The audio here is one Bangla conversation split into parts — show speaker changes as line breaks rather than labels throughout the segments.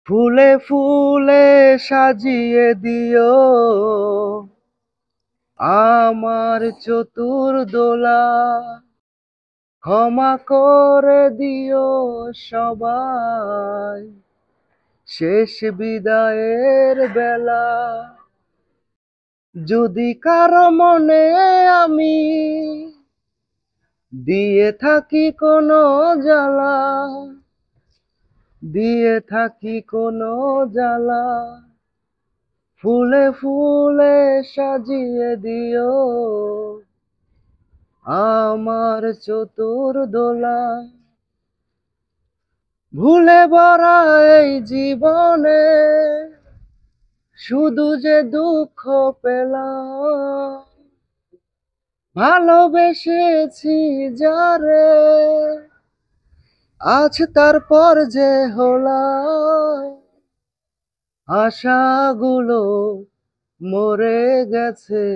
ফুলে ফুলে সাজিয়ে দিও আমার চতুর্দোলা। ক্ষমা করে দিও সবাই শেষ বিদায়ের বেলা। যদি কারো মনে আমি দিয়ে থাকি কোনো জ্বালা, দিয়ে থাকি কোনো জ্বালা, ফুলে ফুলে সাজিয়ে দিও আমার চতুর্দোলা। ভুলে ভরা এই জীবনে শুধু যে দুঃখ পেলাম, ভালোবেসেছি যারে আজ তারপর যে হলাম, আশাগুলো মরে গেছে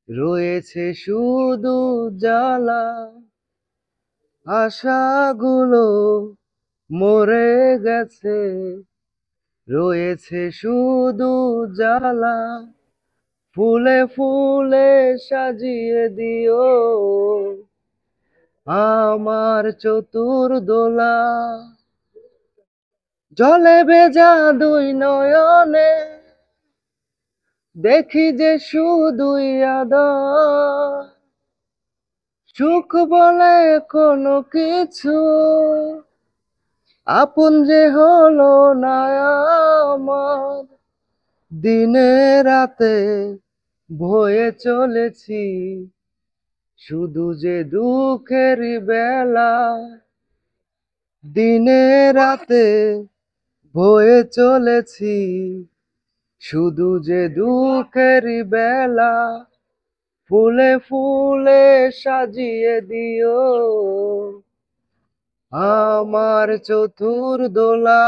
রয়েছে শুধু জ্বালা। আশাগুলো মরে গেছে রয়েছে শুধু জ্বালা। ফুলে ফুলে সাজিয়ে দিও আমার চতুর্দোলা। জলে ভেজা দুই নয়নে দেখি যে শুধুই আদর, সুখ বলে কোনো কিছু আপন যে হলো না আমার। দিনে রাতে বয়ে চলেছি শুধু যে দুঃখের বেলা। দিনে রাতে বয়ে চলেছি শুধু যে দুঃখের বেলা। ফুলে ফুলে সাজিয়ে দিও আমার চতুর্দোলা।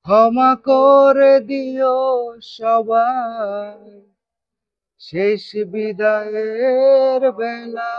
ক্ষমা করে দিও সবাই শেষ বিদায়ের বেলা।